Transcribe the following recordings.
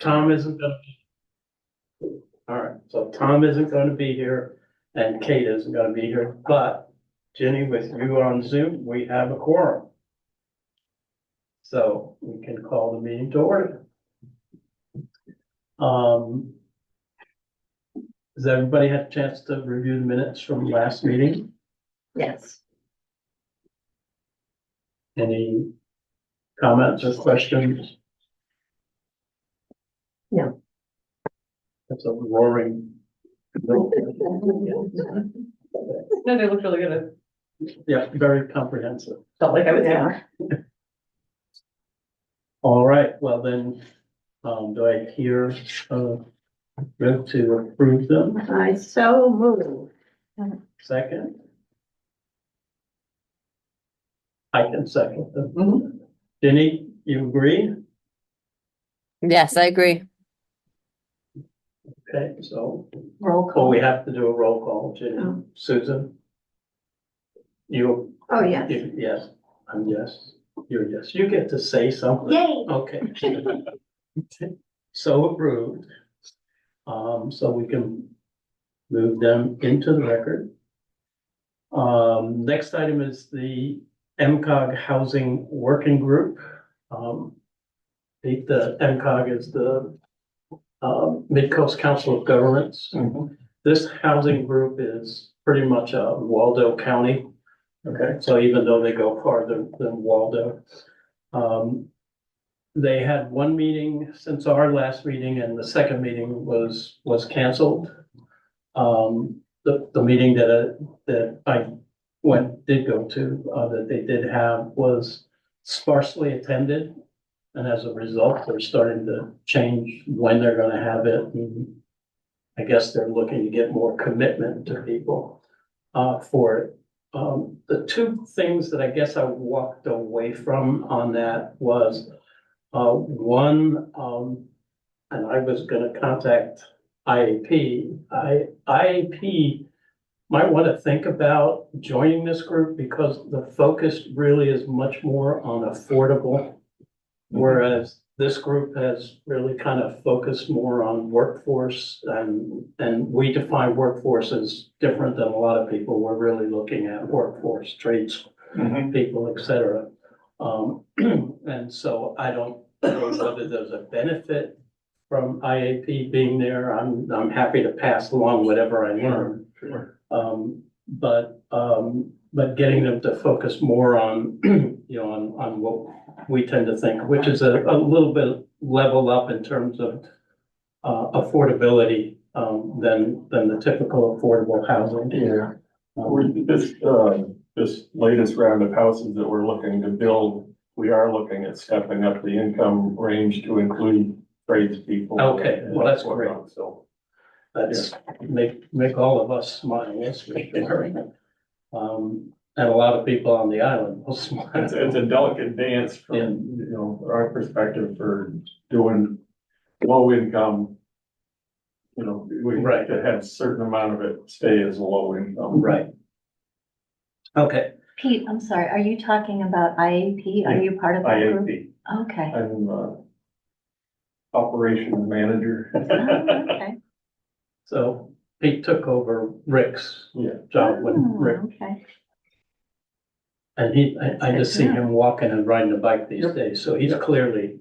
Tom isn't gonna. All right, so Tom isn't gonna be here and Kate isn't gonna be here, but Jenny, with you on Zoom, we have a quorum. So we can call the meeting to order. Has everybody had a chance to review the minutes from last meeting? Yes. Any comments or questions? No. That's a roaring. No, they look really good. Yeah, very comprehensive. Felt like I was there. All right, well then, do I hear, vote to approve them? I so move. Second? I can second them. Mhm. Jenny, you agree? Yes, I agree. Okay, so, Roll well, call. we have to do a roll call, Jenny. Oh. Susan? You, Oh, yes. yes, I'm yes, you're yes. You get to say something. Yay. Okay. So approved. So we can move them into the record. Next item is the MCOG Housing Working Group. The MCOG is the Mid-Coast Council of Governments. This housing group is pretty much Waldo County. Okay, so even though they go farther than Waldo. They had one meeting since our last meeting and the second meeting was canceled. The meeting that I did go to, that they did have was sparsely attended. And as a result, they're starting to change when they're gonna have it. And I guess they're looking to get more commitment to people, for it. The two things that I guess I walked away from on that was, one, and I was gonna contact IAP. IAP might want to think about joining this group because the focus really is much more on affordable. Whereas this group has really kind of focused more on workforce and we define workforce as different than a lot of people. We're really looking at workforce, trades, people, et cetera. And so I don't know whether there's a benefit from IAP being there. I'm happy to pass along whatever I learn. Sure. But getting them to focus more on, on what we tend to think, which is a little bit level up in terms of affordability, than the typical affordable housing. Yeah. This latest round of houses that we're looking to build, we are looking at stepping up the income range to include tradespeople. Okay, well, that's great. So, That's make all of us smile, that's for sure. And a lot of people on the island will smile. it's a delicate dance from, Yeah. our perspective for doing low income. We Right. like to have a certain amount of it stay as low income. Right. Okay, Pete, I'm sorry, are you talking about IAP? Are you part of that group? IAP, Okay. I'm operations manager. Oh, okay. so Pete took over Rick's Yeah. job when Oh, Rick, okay. and I just see Yeah. him walking and riding a bike these days, so he's clearly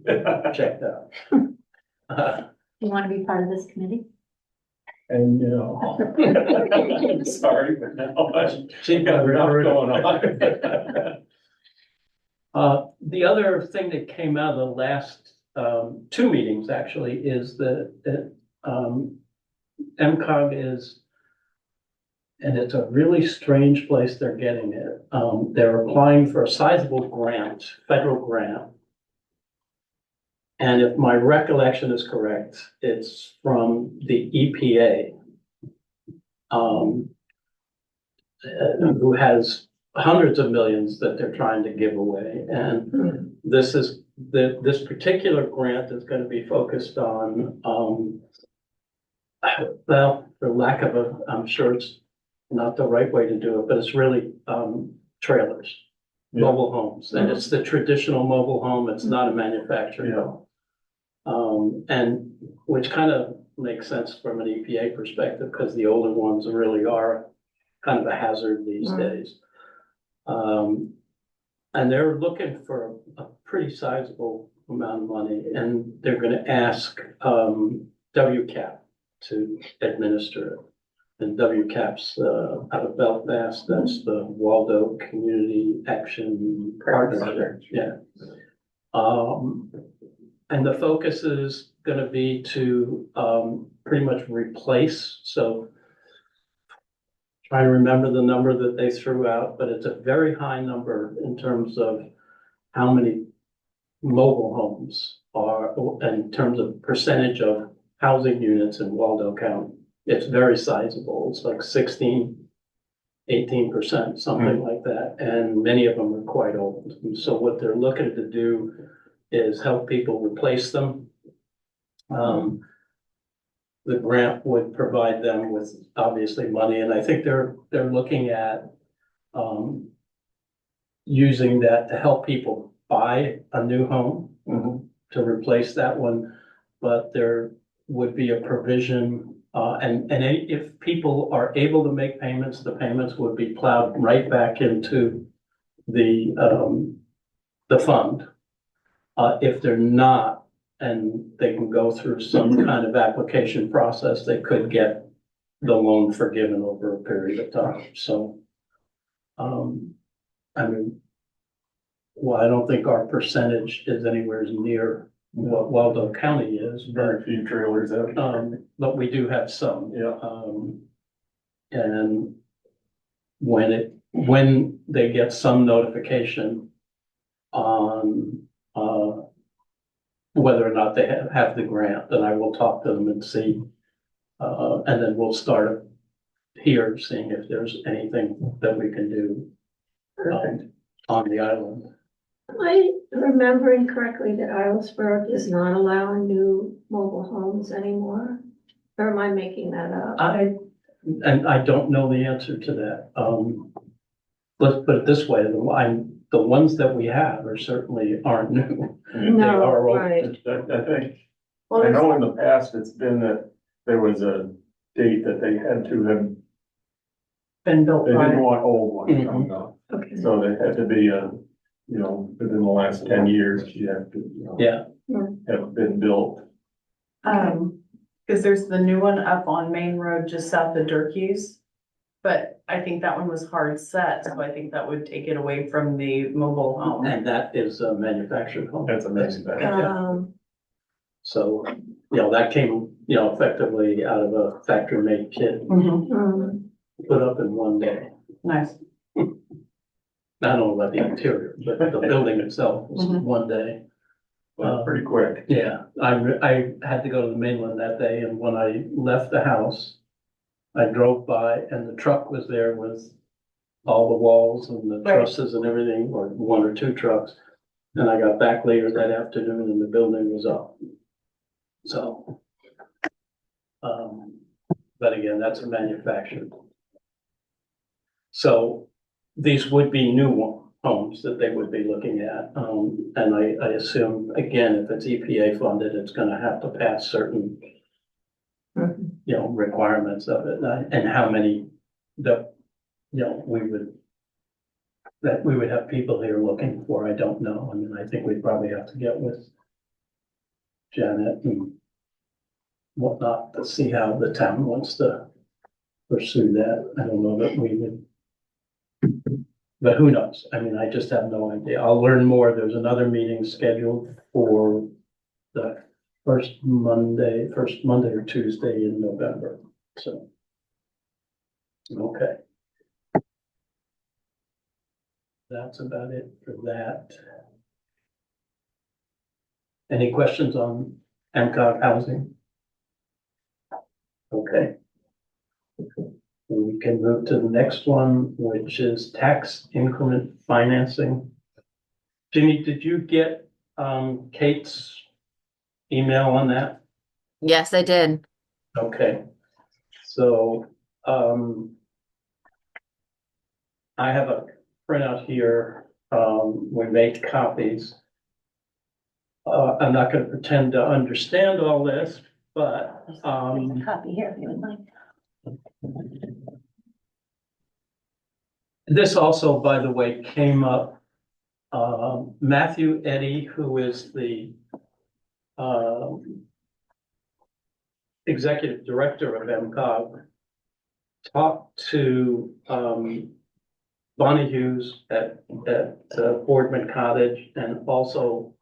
checked out. You want to be part of this committee? And, sorry, but no, She got enough got going on. The other thing that came out of the last, two meetings actually is that, MCOG is, and it's a really strange place they're getting it. They're applying for a sizable grant, federal grant. And if my recollection is correct, it's from the EPA. Who has hundreds of millions that they're trying to give away. And this particular grant is going to be focused on, well, for lack of I'm sure it's not the right way to do it, but it's really, trailers, Yeah. mobile homes. And it's the traditional mobile home. It's not a manufactured Yeah. home. And which kind of makes sense from an EPA perspective, because the older ones really are kind of a hazard these days. And they're looking for a pretty sizable amount of money, and they're gonna ask, WCAP to administer it. And WCAP's, out of Belfast, that's the Waldo Community Action Partnership, yeah. And the focus is gonna be to, pretty much replace, so trying to remember the number that they threw out, but it's a very high number in terms of how many mobile homes are, in terms of percentage of housing units in Waldo County. It's very sizable. It's like 18%, something like that. And many of them are quite old. And so what they're looking to do is help people replace them. The grant would provide them with obviously money, and I think they're looking at using that to help people buy a new home to replace that one. But there would be a provision, and if people are able to make payments, the payments would be plowed right back into the fund. If they're not, and they can go through some kind of application process, they could get the loan forgiven over a period of time, so. I mean, well, I don't think our percentage is anywhere near what Waldo County is, Very few trailers out. but we do have some. Yeah. And when they get some notification on, whether or not they have the grant, then I will talk to them and see. And then we'll start here, seeing if there's anything that we can do on the island. Am I remembering correctly that Islesboro does not allow new mobile homes anymore? Or am I making that up? And I don't know the answer to that. Let's put it this way, the ones that we have are certainly aren't new. They No, are old. right. I think, Well, I there's- know in the past, it's been that there was a date that they had to have, Been built they didn't by, want old ones Mhm. coming up. Okay. So they had to be, within the last 10 years, you have to, Yeah, have been built. cause there's the new one up on Main Road just south of Durkee's. But I think that one was hard set, so I think that would take it away from the mobile home. and that is a manufactured home. That's amazing. So, that came, effectively out of a factory-made kit, put up in one day. Nice. I don't know about the interior, but the building itself was Mhm. one day. Pretty quick. Yeah, I had to go to the mainland that day, and when I left the house, I drove by and the truck was there with all the walls and the Right. trusses and everything, or one or two trucks. And I got back later that afternoon and the building was up. So. But again, that's a manufactured. So these would be new homes that they would be looking at. And I assume, again, if it's EPA funded, it's gonna have to pass certain, requirements of it, and how many that, we would have people here looking for, I don't know. I mean, I think we'd probably have to get with Janet and whatnot to see how the town wants to pursue that. I don't know that we would. But who knows? I mean, I just have no idea. I'll learn more. There's another meeting scheduled for the first Monday or Tuesday in November, so. Okay. That's about it for that. Any questions on MCOG housing? Okay. We can move to the next one, which is tax increment financing. Ginny, did you get Kate's email on that? Yes, I did. Okay, so I have a printout here. We made copies. I'm not gonna pretend to understand all this, but, There's a copy here if you would like. this also, by the way, came up. Matthew Eddy, who is the executive director of MCOG, talked to Bonnie Hughes at Boardman Cottage, and also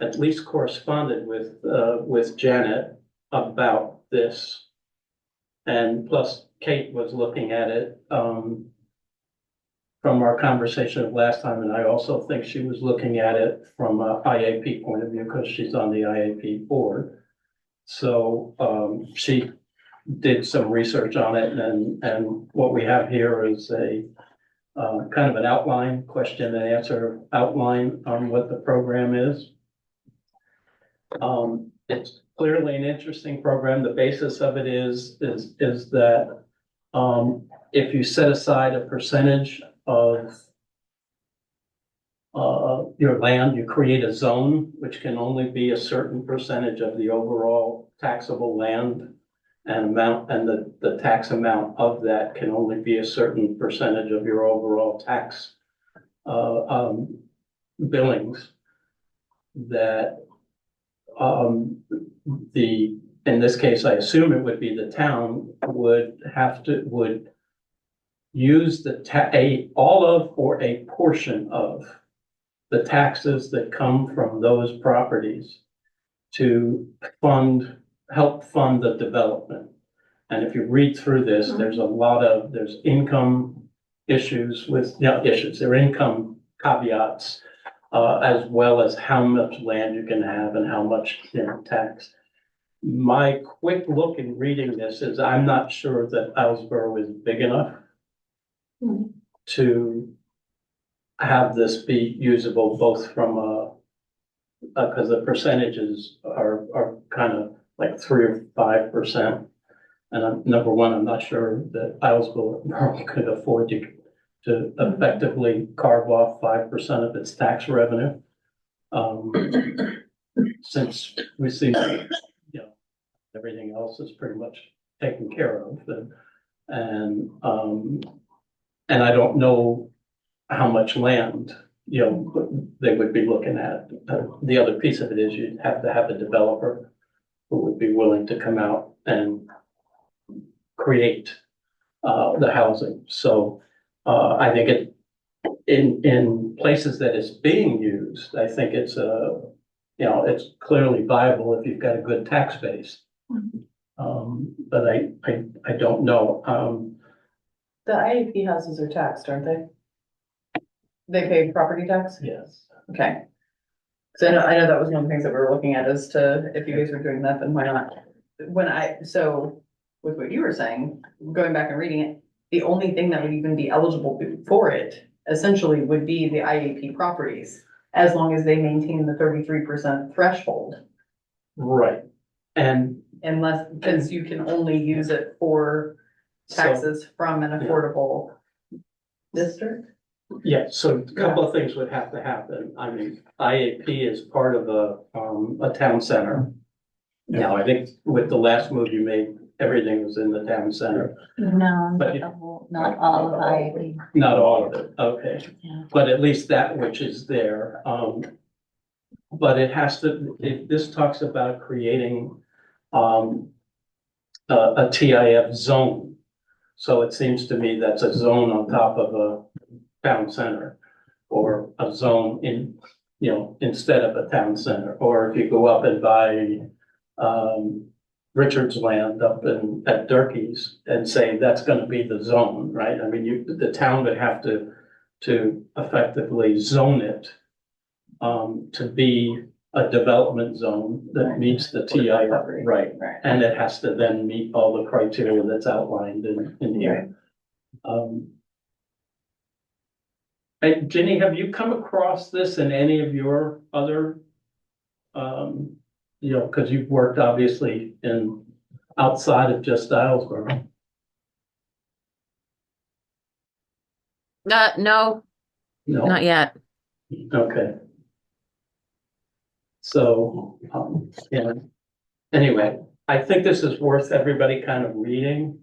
at least corresponded with Janet about this. And plus Kate was looking at it from our conversation of last time, and I also think she was looking at it from a IAP point of view because she's on the IAP board. So she did some research on it, and what we have here is a kind of an outline, question and answer outline on what the program is. It's clearly an interesting program. The basis of it is that if you set aside a percentage of your land, you create a zone, which can only be a certain percentage of the overall taxable land and amount, and the tax amount of that can only be a certain percentage of your overall tax billings. That in this case, I assume it would be the town would use all of or a portion of the taxes that come from those properties to help fund the development. And if you read through this, there's income issues there are income caveats, as well as how much land you can have and how much, tax. My quick look in reading this is I'm not sure that Islesboro is big enough to have this be usable both from because the percentages are kind of like 3 or 5%. And number one, I'm not sure that Islesboro could afford to effectively carve off 5% of its tax revenue. Since we see, everything else is pretty much taken care of. And I don't know how much land, they would be looking at. The other piece of it is you'd have to have a developer who would be willing to come out and create the housing. So I think in places that it's being used, I think it's it's clearly viable if you've got a good tax base. But I don't know. The IAP houses are taxed, aren't they? They pay property tax? Yes. Okay. So I know that was one of the things that we were looking at as to if you guys were doing that, then why not? So with what you were saying, going back and reading it, the only thing that would even be eligible for it essentially would be the IAP properties, as long as they maintain the 33% threshold. Right. And Unless, because you can only use it for taxes from an affordable district. yeah, so a couple of things would have to happen. I mean, IAP is part of a town center. Now, I think with the last move you made, everything was in the town center. No, But not all of IAP. Not all of it, okay. Yeah. But at least that which is there. But this talks about creating a TIF zone. So it seems to me that's a zone on top of a town center, or a zone instead of a town center. Or if you go up and buy Richard's land up at Durkee's and say that's gonna be the zone, right? I mean, the town would have to effectively zone it to be a development zone that meets the TIF, right? Right. And it has to then meet all the criteria that's outlined in here. Hey, Ginny, have you come across this in any of your other, because you've worked obviously outside of just Islesboro? No, No, not yet. okay. So, yeah. Anyway, I think this is worth everybody kind of reading.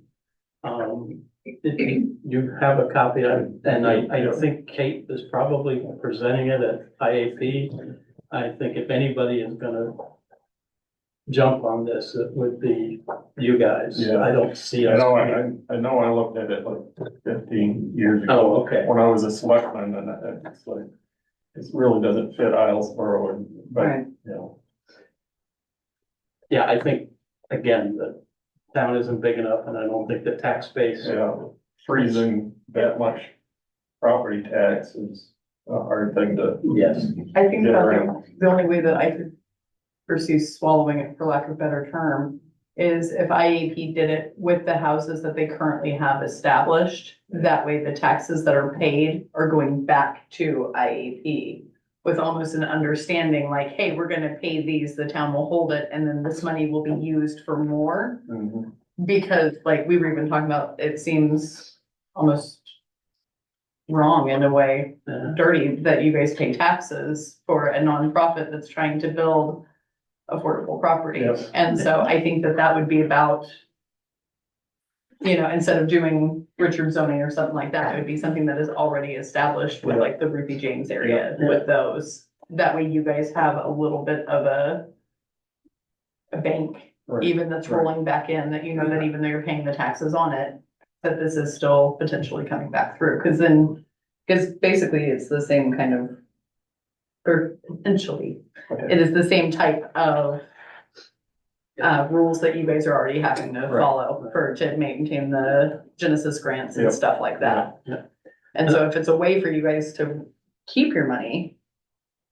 If you have a copy, and I think Kate is probably presenting it at IAP. I think if anybody is gonna jump on this, it would be you guys. Yeah. I don't see I us. know, I know I looked at it like 15 years ago. Oh, okay. When I was a selectman, and it's like, it really doesn't fit Islesboro, and, but, Right. you know. Yeah, I think, again, the town isn't big enough, and I don't think the tax base. Yeah, freezing that much property tax is a hard thing to. Yes, I think Yeah, that right. the only way that I could foresee swallowing it, for lack of a better term, is if IAP did it with the houses that they currently have established. That way the taxes that are paid are going back to IAP with almost an understanding like, hey, we're gonna pay these, the town will hold it, and then this money will be used for more. Mhm. Because like we were even talking about, it seems almost wrong in a way, yeah, dirty, that you guys pay taxes for a nonprofit that's trying to build affordable property. Yes. And so I think that that would be about, you know, instead of doing Richard zoning or something like that, it would be something that is already established with like the Ruthie James area Yeah. with those. That way you guys have a little bit of a bank, Right. even that's Right. rolling back in, that you know that even though you're paying the taxes on it, that this is still potentially coming back through, because basically it's the same kind of, or potentially, Okay. it is the same type of rules that you guys are already having to Right. follow to maintain the Genesis grants and Yep. stuff like that. Yeah. And so if it's a way for you guys to keep your money,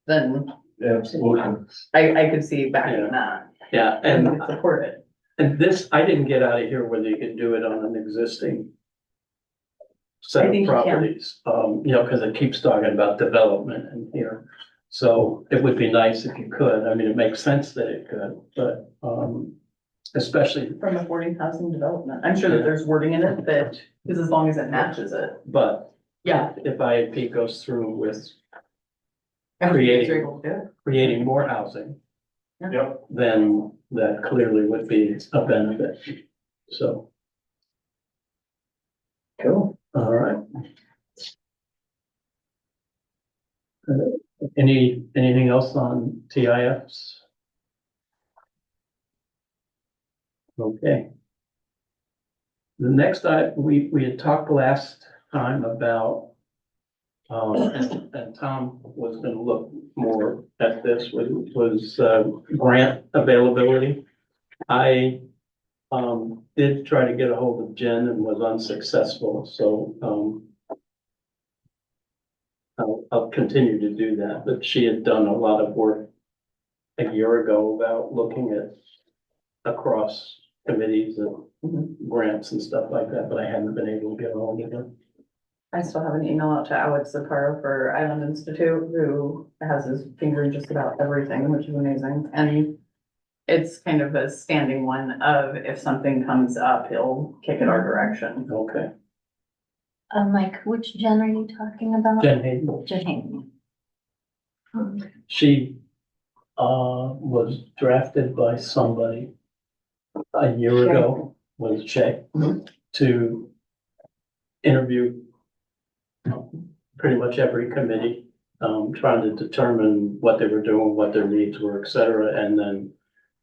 then Absolutely. I could see Yeah. backing that yeah, and and, support it. and this, I didn't get out of here whether you could do it on an existing set I of think you can. properties, you know, because it keeps talking about development in here. So it would be nice if you could, I mean, it makes sense that it could, but, especially, From affording housing development. I'm sure that there's wording in it that is as long as it matches it. but Yeah. if IAP goes through with I hope you guys are Creating. able to do it. creating more housing, Yep, then that clearly would be a benefit, so, Cool. all right. Anything else on TIFs? Okay. The next, we had talked last time about, and Tom was gonna look more at this, was grant availability. I, did try to get a hold of Jen and was unsuccessful, so, I'll continue to do that, but she had done a lot of work a year ago about looking at across committees and grants and stuff like that, but I haven't been able to get a hold of her. I still have an email out to Alex Zakaro for Island Institute, who has his finger in just about everything, which is amazing. And it's kind of a standing one of if something comes up, he'll kick it our direction. Okay, Mike, which Jen are you talking about? Jen Hayden, Jen Hayden. she, was drafted by somebody a year ago, was Shay, to interview pretty much every committee, trying to determine what they were doing, what their needs were, et cetera, and then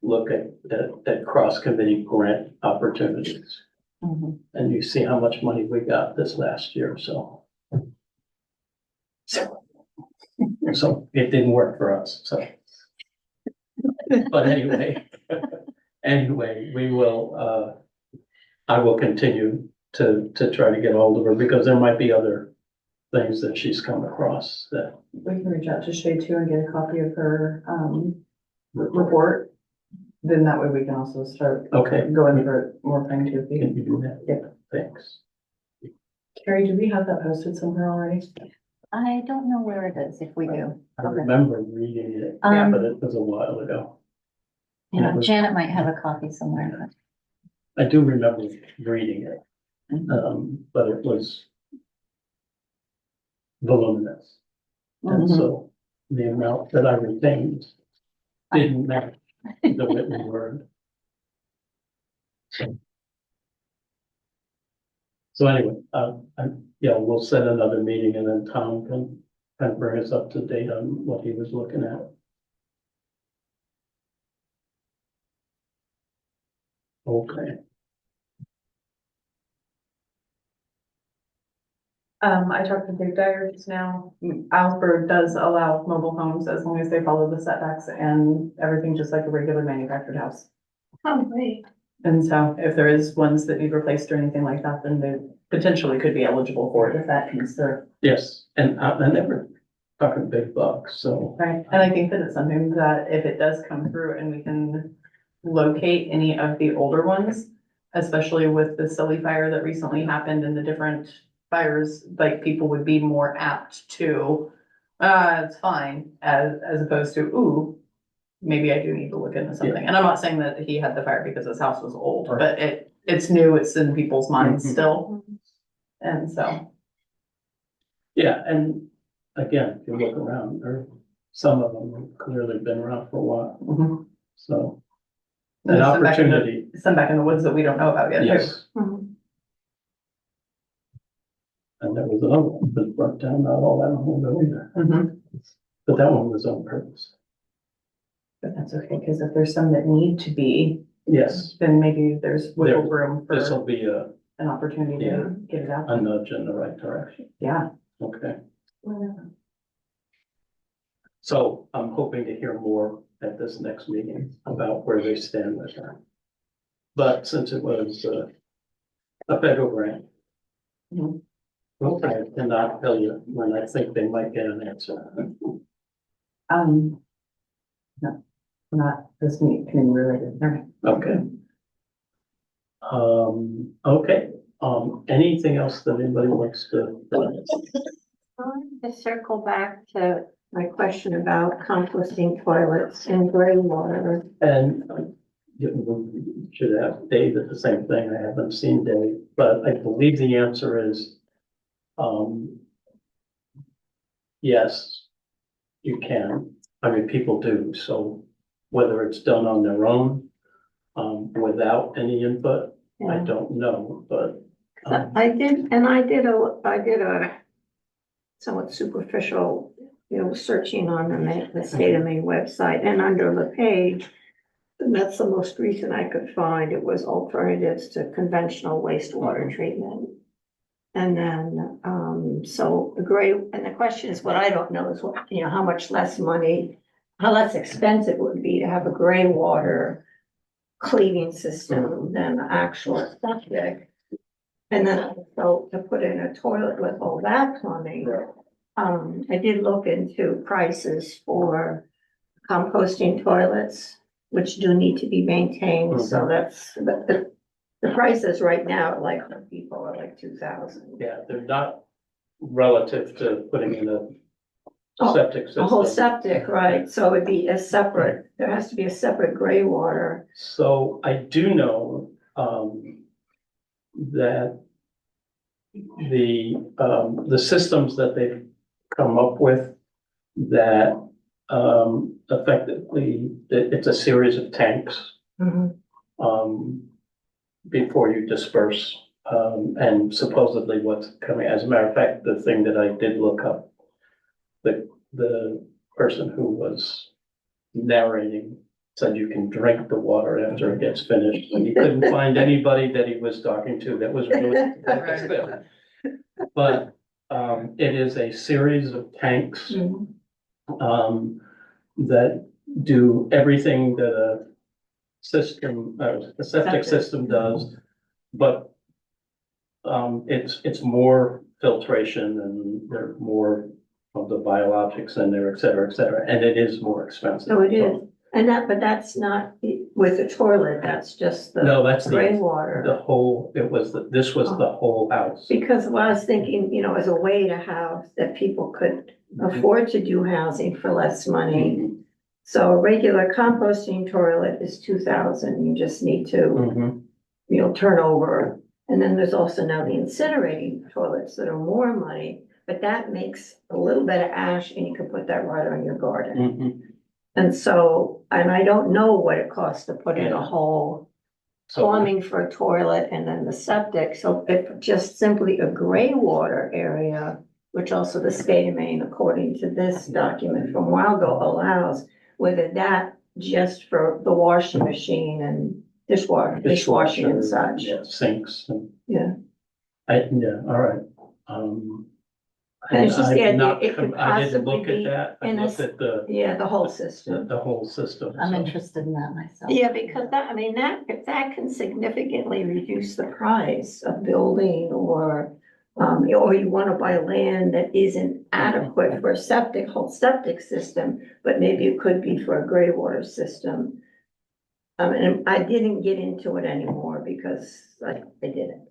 look at cross-committee grant opportunities. Mhm. And you see how much money we got this last year, so. So it didn't work for us, so. But anyway, we will, I will continue to try to get hold of her because there might be other things that she's come across that. We can reach out to Shay too and get a copy of her, report. Then that way we can also start Okay, going over it more fine tooth. can you do that? Yep. Thanks. Carrie, do we have that posted somewhere already? I don't know where it is, if we do. I remember reading it, Um, but it was a while ago. Yeah, Janet might have a copy somewhere. I do remember reading it, but- but it was voluminous. And Mhm. so the amount that I retained didn't match the written word. So anyway, yeah, we'll set another meeting and then Tom can bring us up to date on what he was looking at. Okay, I talked to Dave Dyer just now. Alsberg does allow mobile homes as long as they follow the setbacks and everything just like a regular manufactured house. Oh, great. And so if there is ones that need replaced or anything like that, then they potentially could be eligible for it if that comes through. yes, and we're talking big bucks, so. Right, and I think that it's something that if it does come through and we can locate any of the older ones, especially with the silly fire that recently happened and the different fires, like people would be more apt to, it's fine, as opposed to, ooh, maybe I do need to look into something. And I'm not saying that he had the fire because his house was old, Right. but it's new, it's in people's minds Mhm. still. And so, Yeah, and again, if you look around, some of them have clearly been around for a while, mhm. so. There's An some back in the- opportunity, some back in the woods that we don't know about yet. too. yes, Mhm. and there was another one that burnt down not all that long ago either, Mhm. but that one was on purpose. But that's okay, because if there's some that need to be, Yes, then maybe there's wiggle room this for will be a an opportunity Yeah. to get it out. nudge in the right direction, Yeah. okay. So I'm hoping to hear more at this next meeting about where they stand with that. But since it was a federal grant. Mhm. Okay, I cannot tell you when I think they might get an answer. No, not this meeting, committee related. All right. Okay. Okay, anything else that anybody wants to? I wanted to circle back to my question about composting toilets and gray water. And we should have Dave at the same thing. I haven't seen Dave, but I believe the answer is, yes, you can. I mean, people do, so whether it's done on their own, without any input, I don't know, but. I did a somewhat superficial, searching on the State of Maine website, and under the page, and that's the most recent I could find, it was alternatives to conventional wastewater treatment. And then, so the question is, what I don't know is what, how much less money, how less expensive it would be to have a gray water cleaning system than the actual septic. And then so to put in a toilet with all that plumbing, I did look into prices for composting toilets, which do need to be maintained, so that's, the prices right now, like for people are like 2,000. Yeah, they're not relative to putting in a Oh, septic system. A whole septic, right, so it'd be a separate, there has to be a separate gray water. So I do know, that the systems that they've come up with that, effectively, it's a series of tanks, before you disperse. And supposedly what's coming, as a matter of fact, the thing that I did look up, the person who was narrating said you can drink the water after it gets finished. And he couldn't find anybody that he was talking to that was really. But, it is a series of tanks, that do everything that a septic system does, but it's more filtration and there are more of the biologics in there, et cetera, and it is more expensive. So it is, but that's not with the toilet, that's just the No, that's gray the water. whole, this was the whole house. Because what I was thinking, as a way to have, that people could afford to do housing for less money. So a regular composting toilet is 2,000, you just need to, Mhm. turn over. And then there's also now the incinerating toilets that are more money, but that makes a little bit of ash and you can put that right on your garden. Mhm. And so, and I don't know what it costs to put in a whole So, plumbing for a toilet and then the septic, so if just simply a gray water area, which also the state of Maine, according to this document from Waldo, allows, whether that just for the washing machine and dishwashing and such, yeah, sinks and. yeah. Yeah, all right. And it's just the I've idea, not it could I didn't possibly look at be that, I in a looked at Yeah, the whole system. the whole system. I'm so. interested in that myself. Yeah, because that, I mean, that, if that can significantly reduce the price of building or you wanna buy land that isn't adequate for a whole septic system, but maybe it could be for a gray water system. And I didn't get into it anymore because I didn't,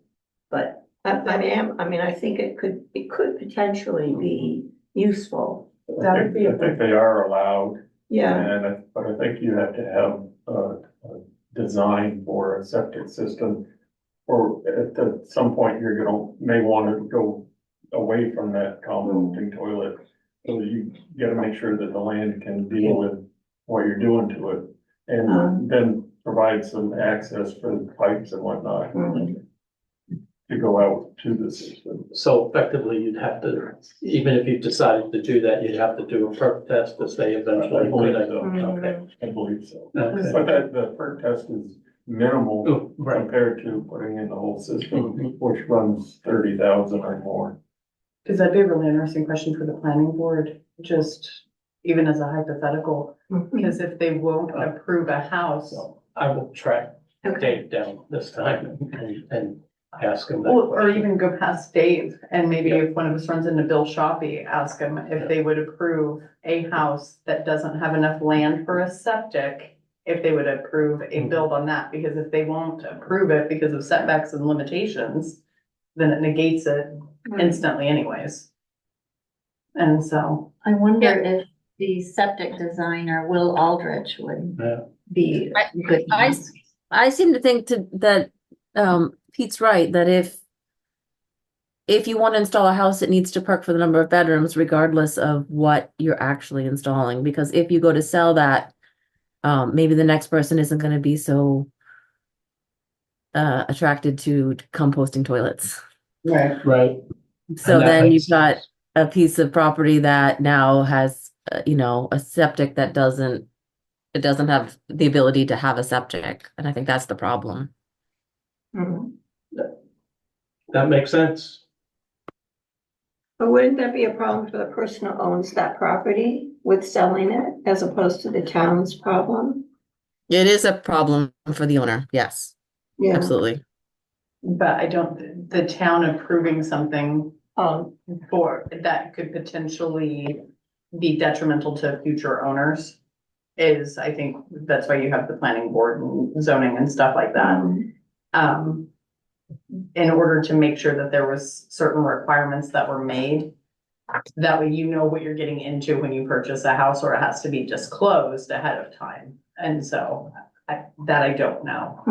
but I think it could potentially be useful, That would be I think they are allowed, yeah. but I think you have to have a design for a septic system. Or at some point, may want to go away from that composting toilet. So you gotta make sure that the land can deal with what you're doing to it. And then provide some access for the pipes and whatnot to go out to the system. So effectively, you'd have to, even if you decided to do that, you'd have to do a perk test to say eventually. I believe could I so. go? Okay. I believe so. Okay. But the perk test is minimal Oh, right. compared to putting in the whole system, Mhm. which runs 30,000 or more. Because that'd be a really interesting question for the planning board, just even as a hypothetical, because if they won't approve a house. So I will track Okay, Dave down this time and ask him that Or question. even go past Dave, and maybe if one of us runs into Bill Shoppy, ask him if they would approve a house that doesn't have enough land for a septic, if they would approve a build on that, because if they won't approve it because of setbacks and limitations, then it negates it instantly anyways. And so, I wonder if the septic designer, Will Aldrich, would Yeah. be I- good. I seem to think that Pete's right, that if you want to install a house, it needs to perk for the number of bedrooms regardless of what you're actually installing. Because if you go to sell that, maybe the next person isn't going to be so attracted to composting toilets. right, Right, So And that then makes you've got sense. a piece of property that now has, a septic that doesn't have the ability to have a septic. And I think that's the problem. that makes sense. But wouldn't that be a problem for the person who owns that property with selling it as opposed to the town's problem? It is a problem for the owner. Yes, Yeah, absolutely. but I don't, the town approving something for, that could potentially be detrimental to future owners is, I think, that's why you have the planning board and zoning and stuff like that. In order to make sure that there was certain requirements that were made. That way you know what you're getting into when you purchase a house, or it has to be disclosed ahead of time. And so I don't know.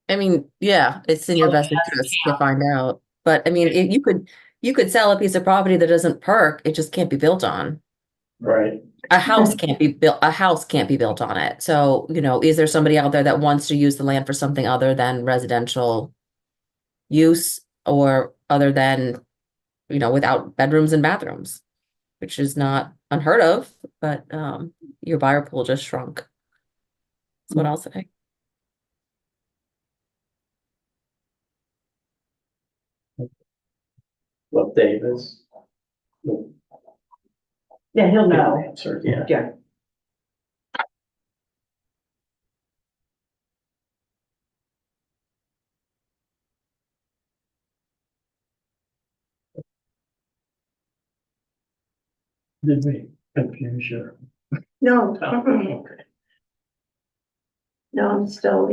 I mean, yeah, it's in your best interest to find out. But I mean, you could sell a piece of property that doesn't perk, it just can't be built on. Right, A house can't be built on it. So, is there somebody out there that wants to use the land for something other than residential use, or other than, without bedrooms and bathrooms, which is not unheard of, but your buyer pool just shrunk. That's what I'll say. well, Davis. Yeah, he'll know. Answer, yeah. Yeah. Did we confuse you? no, Oh, okay. no, I'm still,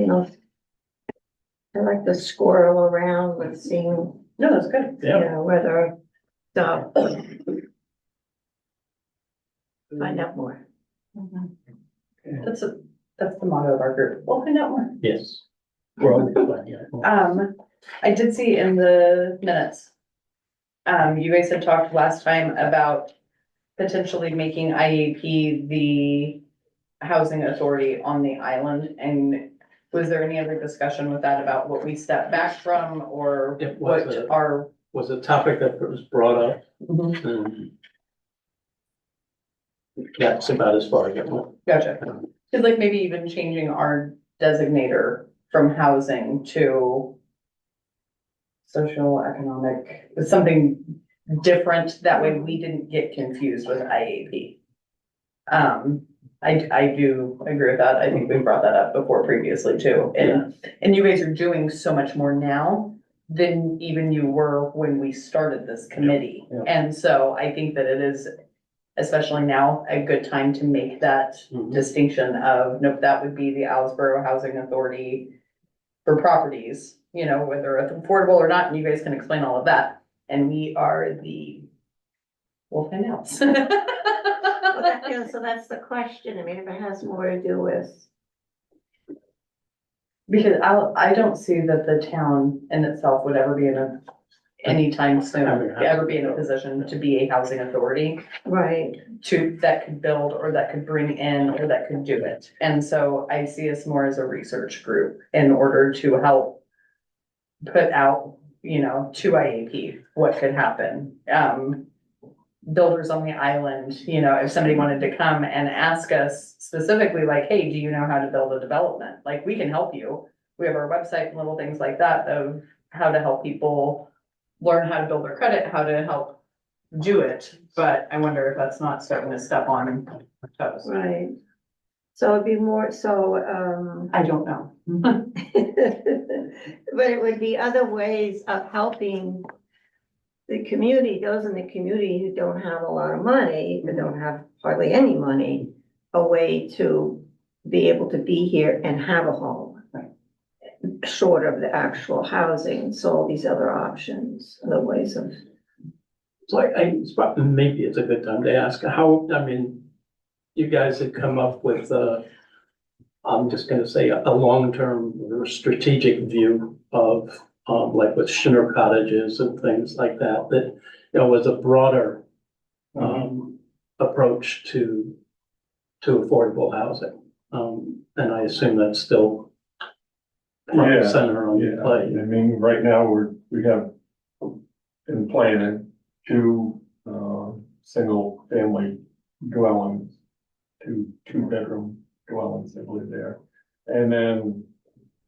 I like to squirrel around with seeing, No, that's good. Yeah, whether, find out more. That's the motto of our group. We'll find out more. yes. Well, yeah. I did see in the minutes. You guys had talked last time about potentially making IAP the housing authority on the island? And was there any other discussion with that about what we step back from or It was what a- our? Was a topic that was brought up, Mhm. and that's about as far as it went. Gotcha. Cause like maybe even changing our designator from housing to social, economic, something different, that way we didn't get confused with IAP. I do agree with that, I think we brought that up before previously too, and you guys are doing so much more now than even you were when we started this committee. Yeah. And so I think that it is, especially now, a good time to make that Mhm. distinction of, nope, that would be the Owlsboro Housing Authority for properties, you know, whether it's affordable or not, and you guys can explain all of that. And we are the Wolf and Owls. Well, that, you know, so that's the question. I mean, if it has more to do with, Because I don't see that the town in itself would ever be in a, anytime soon, ever be in a position to be a housing authority right, that could build or that could bring in or that could do it. And so I see us more as a research group in order to help put out, you know, to IAP, what could happen. Builders on the island, you know, if somebody wanted to come and ask us specifically like, hey, do you know how to build a development? Like, we can help you. We have our website and little things like that of how to help people learn how to build their credit, how to help do it. But I wonder if that's not starting to step on toes. right. So it'd be more, so, I don't know. but it would be other ways of helping the community, those in the community who don't have a lot of money, who don't have hardly any money, a way to be able to be here and have a home. Right. Short of the actual housing, so all these other options, other ways of, So maybe it's a good time to ask how, I mean, you guys had come up with, I'm just gonna say a long-term or strategic view of, like with Shinner cottages and things like that, that, you know, was a broader, approach to affordable housing. And I assume that's still front and Yeah, center on your Yeah, plate. I mean, right now, we have in planning two, single family dwellings, two-bedroom dwellings, I believe there. And then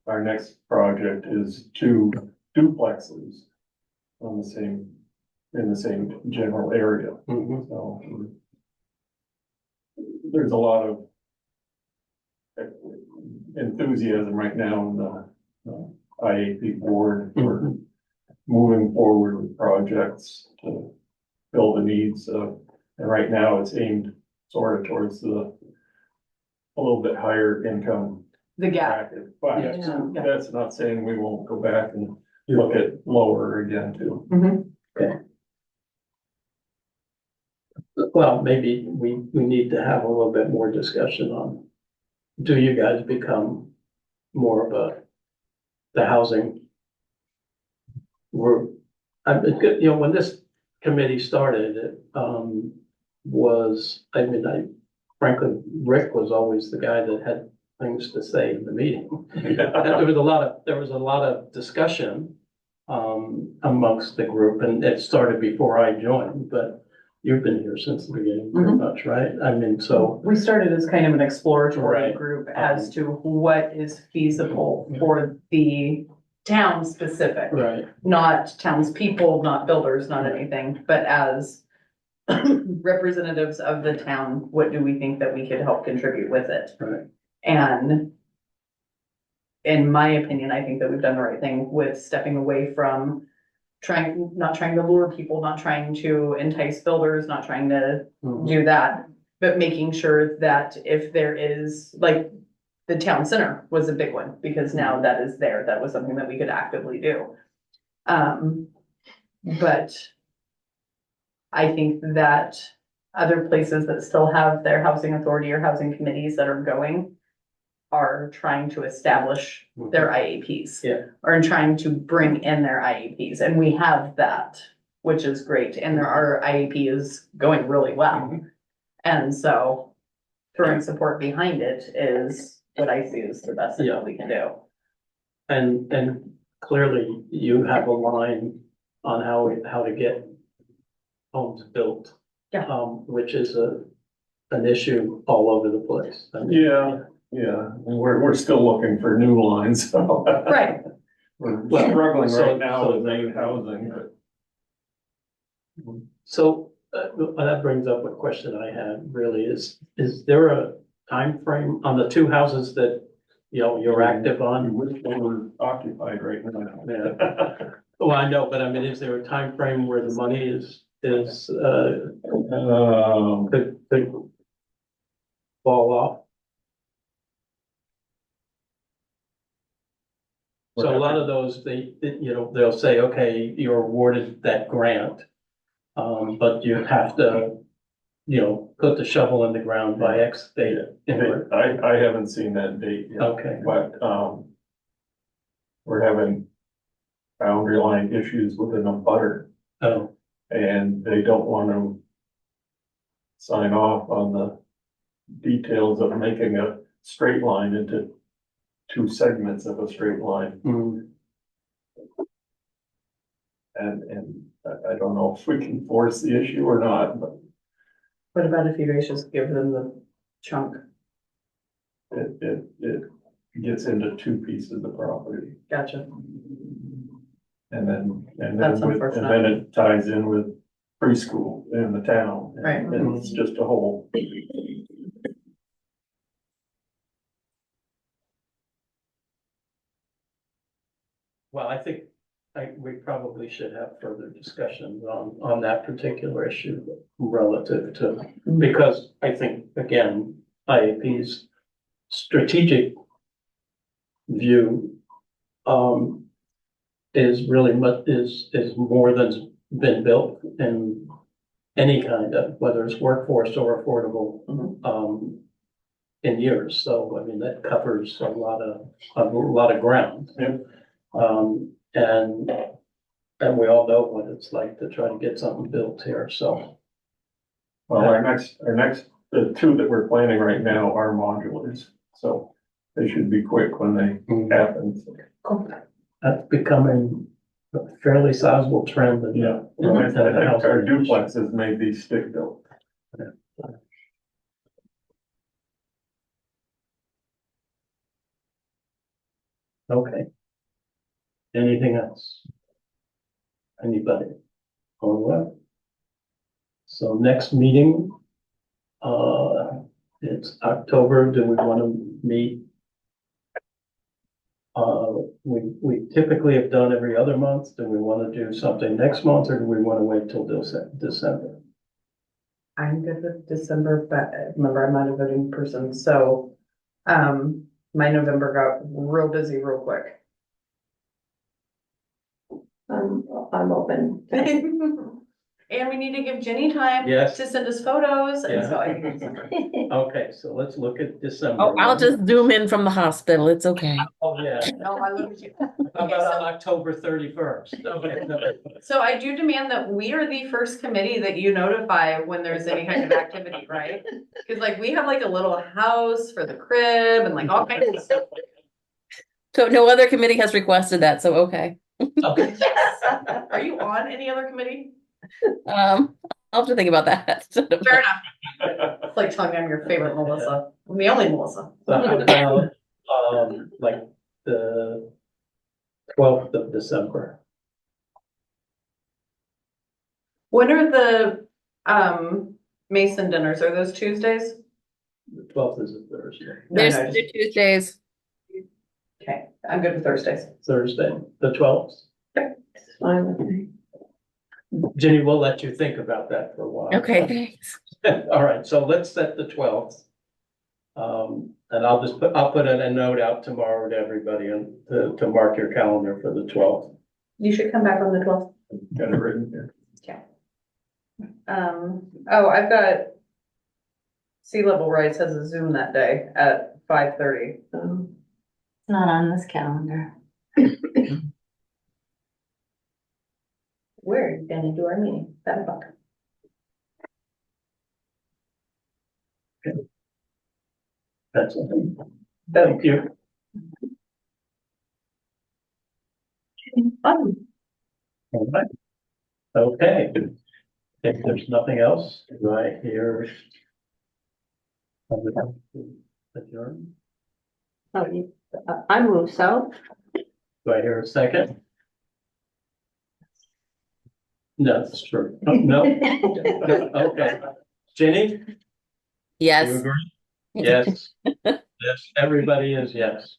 our next project is two duplexes on in the same general area. Mhm. So there's a lot of enthusiasm right now in the IAP board for Mhm. moving forward with projects to fill the needs of, and right now it's aimed sort of towards a little bit higher income The gap. bracket. But Yeah. that's not saying we won't go back and look at lower again too. Well, maybe we need to have a little bit more discussion on, do you guys become more of the housing group? It's good, you know, when this committee started, it, frankly, Rick was always the guy that had things to say in the meeting. And there was a lot of discussion, amongst the group, and it started before I joined, but you've been here since the beginning, pretty Mhm. much, right? I mean, so, We started as kind of an exploratory Right. group as to what is feasible for the town specific. right, Not townspeople, not builders, not anything, but as representatives of the town, what do we think that we could help contribute with it? right. And in my opinion, I think that we've done the right thing with stepping away from not trying to lure people, not trying to entice builders, not trying to Mhm. do that, but making sure that if there is, like, the town center was a big one, because now that is there, that was something that we could actively do. But I think that other places that still have their housing authority or housing committees that are going are trying to establish their IAPs. Yeah. Or trying to bring in their IAPs, and we have that which is great, and our IEP is going really well. And so throwing support behind it is what I see is the best thing that we can do. And clearly you have a line on how to get homes built. Yeah. Which is an issue all over the place. I mean, Yeah, and we're still looking for new lines, so. Right. We're Well, struggling so- right now so with they- main housing, but. So, that brings up a question I had really is there a time frame on the two houses that, you're active I on? wish they were occupied right now. Yeah. Well, I know, but I mean, is there a time frame where the money is, could fall off? So a lot of those, they'll say, okay, you're awarded that grant. But you have to, put the shovel in the ground by X date. I haven't seen that date yet. Okay, But, we're having boundary line issues within a butter, oh, and they don't want to sign off on the details of making a straight line into two segments of a straight line. mm, And I don't know if we can force the issue or not, but What about if you guys just give them the chunk? it gets into two pieces of property. Gotcha. And then That's unfortunate. it ties in with preschool in the town. Right. And it's just a whole. well, I think, we probably should have further discussions on that particular issue relative to, because I think, again, IAP's strategic view, is really is more than's been built in any kind of, whether it's workforce or affordable, Mhm. in years. So, I mean, that covers a lot of ground. Yep. And we all know what it's like to try to get something built here, so. Well, the two that we're planning right now are modulars, so they should be quick when they happen. That's becoming a fairly sizable trend. in- Yeah. in I the think housing our industry. duplexes may be stick built. Okay. Anything else? Anybody? All right. So next meeting, it's October. Do we want to meet? We typically have done every other month. Do we want to do something next month, or do we want to wait till December? I'm good with December, but remember, I'm not a voting person, so, my November got real busy real quick. I'm open. And we need to give Jenny time Yes. to send us photos, and so I. Okay, so let's look at December. Oh, I'll then. just zoom in from the hospital. It's okay. Oh, yeah. No, I look at you. How Okay, about so- on October 31st? Okay, no. So I do demand that we are the first committee that you notify when there's any kind of activity, right? Cause like we have like a little house for the crib and like all kinds of stuff. So no other committee has requested that, so okay. Okay. Are you on any other committee? I'll have to think about that. Fair enough. It's like telling me I'm your favorite Melissa. I'm the only Melissa. So how about, like the 12th of December? When are the Mason dinners? Are those Tuesdays? The 12th is a Thursday. No, There's no, two Tuesdays. Okay, I'm good with Thursdays. Thursday, the 12th. Fine with me. Jenny, we'll let you think about that for a while. Okay, thanks. All right, so let's set the 12th. And I'll put a note out tomorrow to everybody and to mark your calendar for the 12th. You should come back on the 12th. Got it written here. Oh, I've got Sea Level Rise has a Zoom that day at 5:30. Not on this calendar. we're gonna do our meeting, 7 o'clock. That's it. Thank you. Fun. All right. Okay. If there's nothing else, do I hear? Adjourn? I move so. Do I hear a second? No, that's true. Oh, no, okay. Jenny, do you Yes. agree? Yes. Yes, everybody is yes.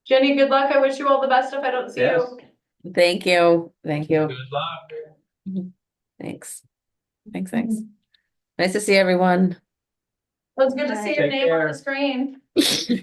Jenny, good luck. I wish you all the best if I don't see Yes. you. Thank you. Thank you. Good luck. Thanks. Thanks. Nice to see everyone. Well, it's good to see your Take name on care. the screen.